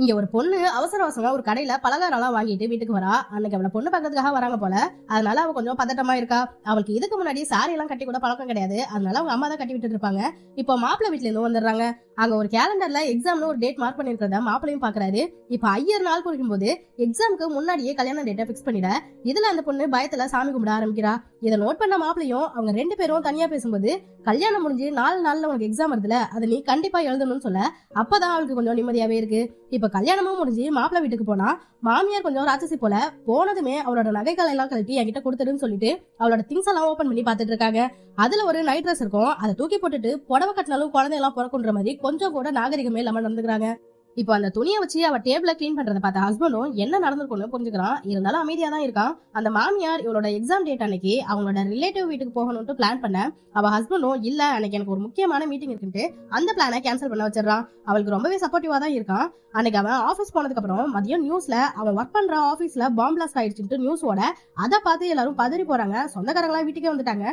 இங்க ஒரு பொண்ணு அவசர அவசரமா ஒரு கடையில பலகாரம் எல்லாம் வாங்கிட்டு வீட்டுக்கு வரா. அன்னைக்கு அவளை பொண்ணு பக்கத்துக்காக வராங்க போல. அதனால அவ கொஞ்சம் பதட்டமா இருக்கா. அவளுக்கு இதுக்கு முன்னாடி சாரி எல்லாம் கட்டி கூட பழக்கம் கிடையாது. அதனால அவங்க அம்மா தான் கட்டி விட்டுட்டு இருப்பாங்க. இப்போ மாப்பிள்ளை வீட்டுல இருந்து வந்துடுறாங்க. அங்க ஒரு கேலண்டர்ல எக்ஸாம்னு ஒரு டேட் மார்க் பண்ணிருக்கிறத மாப்பிளையும் பாக்குறாரு. இப்ப ஐயர் நாள் குறிக்கும் போது எக்ஸாமுக்கு முன்னாடியே கல்யாண டேட்டை பிக்ஸ் பண்ணிட இதுல அந்த பொண்ணு பயத்துல சாமி கும்பிட ஆரம்பிக்கிறா. இதை நோட் பண்ண மாப்பிளையும் அவங்க 2 பேரும் தனியா பேசும்போது, கல்யாணம் முடிஞ்சு 4 நாள்ல உனக்கு எக்ஸாம் வருதுல, அதை நீ கண்டிப்பா எழுதணும்னு சொல்ல அப்பதான் அவளுக்கு கொஞ்சம் நிம்மதியாவே இருக்கு. இப்ப கல்யாணமும் முடிஞ்சு மாப்பிள்ளை வீட்டுக்கு போனா மாமியார் கொஞ்சம் ராட்சசி போல. போனதுமே அவளோட நகைகள் எல்லாம் கழட்டி என்கிட்ட கொடுத்துருன்னு சொல்லிட்டு அவளோட திங்ஸ் எல்லாம் ஓபன் பண்ணி பாத்துட்டு இருக்காங்க. அதுல ஒரு நைட் ட்ரெஸ் இருக்கும். அதை தூக்கி போட்டுட்டு புடவை கட்டினாலும் குழந்தை எல்லாம் பிறக்குன்ற மாதிரி கொஞ்சம் கூட நாகரிகமே இல்லாம நடந்துக்கிறாங்க. இப்போ அந்த துணியை வச்சு அவ டேபிள கிளீன் பண்றதை பார்த்த ஹஸ்பண்டும் என்ன நடந்திருக்கும்னு புரிஞ்சுக்கிறான். இருந்தாலும் அமைதியா தான் இருக்கான். அந்த மாமியார் இவளோட எக்ஸாம் டேட் அன்னைக்கு அவங்களோட ரிலேட்டிவ் வீட்டுக்கு போகணும்னு பிளான் பண்ண அவ ஹஸ்பண்டும் இல்ல அன்னைக்கு எனக்கு ஒரு முக்கியமான மீட்டிங் இருக்குன்ட்டு அந்த பிளானை கேன்சல் பண்ண வச்சிடறான். அவளுக்கு ரொம்பவே சப்போர்ட்டிவா தான் இருக்கான். அன்னைக்கு அவன் ஆபீஸ் போனதுக்கு அப்புறம் மதியம் நியூஸ்ல அவன் ஒர்க் பண்ற ஆபீஸ்ல பாம் பிளாஸ்ட் ஆயிடுச்சுட்டு நியூஸோட அதை பார்த்து எல்லாரும் பதறி போறாங்க. சொந்தக்காரங்களா வீட்டுக்கே வந்துட்டாங்க.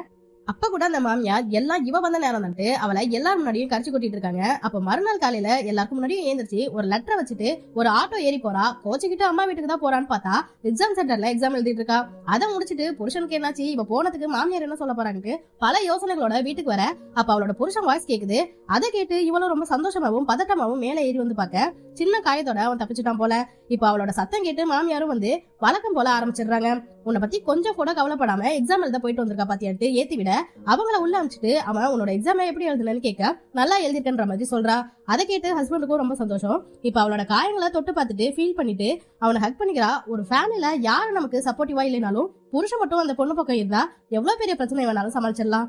அப்ப கூட அந்த மாமியார் எல்லாம் இவ வந்த நேரம் தான் அவளை எல்லாரும் முன்னாடியும் கரிச்சு கொட்டிட்டு இருக்காங்க. அப்ப மறுநாள் காலையில எல்லாருக்கும் முன்னாடியும் ஏந்திரிச்சு ஒரு லெட்டரை வச்சுட்டு ஒரு ஆட்டோ ஏறி போறா. கோச்சுக்கிட்டு அம்மா வீட்டுக்கு தான் போறான்னு பார்த்தா எக்ஸாம் சென்டர்ல எக்ஸாம் எழுதிட்டு இருக்கா. அதை முடிச்சுட்டு புருஷனுக்கு என்னாச்சு, இவ போனதுக்கு மாமியார் என்ன சொல்ல போறாங்க பல யோசனைகளோட வீட்டுக்கு வர அப்ப அவளோட புருஷன் வாய்ஸ் கேக்குது. அதை கேட்டு இவளும் ரொம்ப சந்தோஷமாவும் பதட்டமாவும் மேல ஏறி வந்து பாக்க சின்ன காயத்தோட அவன் தப்பிச்சுட்டான் போல. இப்ப அவளோட சத்தம் கேட்டு மாமியாரும் வந்து வழக்கம் போல ஆரம்பிச்சிடுறாங்க. உன்னை பத்தி கொஞ்சம் கூட கவலைப்படாம எக்ஸாம் எழுத போயிட்டு வந்திருக்கா பாத்தியாட்டு ஏத்தி விட அவங்கள உள்ள அனுப்பிச்சிட்டு அவன் உன்னோட எக்ஸாம் எப்படி எழுதுனன்னு கேட்க நல்லா எழுதிருக்கன்ற மாதிரி சொல்றா. அதை கேட்டு ஹஸ்பண்டுக்கும் ரொம்ப சந்தோஷம். இப்ப அவளோட காயங்களை தொட்டு பார்த்துட்டு ஃபீல் பண்ணிட்டு அவனை ஹக் பண்ணிக்கிறா. ஒரு ஃபேமிலில யாரு நமக்கு சப்போர்ட்டிவா இல்லைனாலும் புருஷன் மட்டும் அந்த பொண்ணு பக்கம் இருந்தா எவ்வளவு பெரிய பிரச்சனை வேணாலும் சமாளிச்சிடலாம்.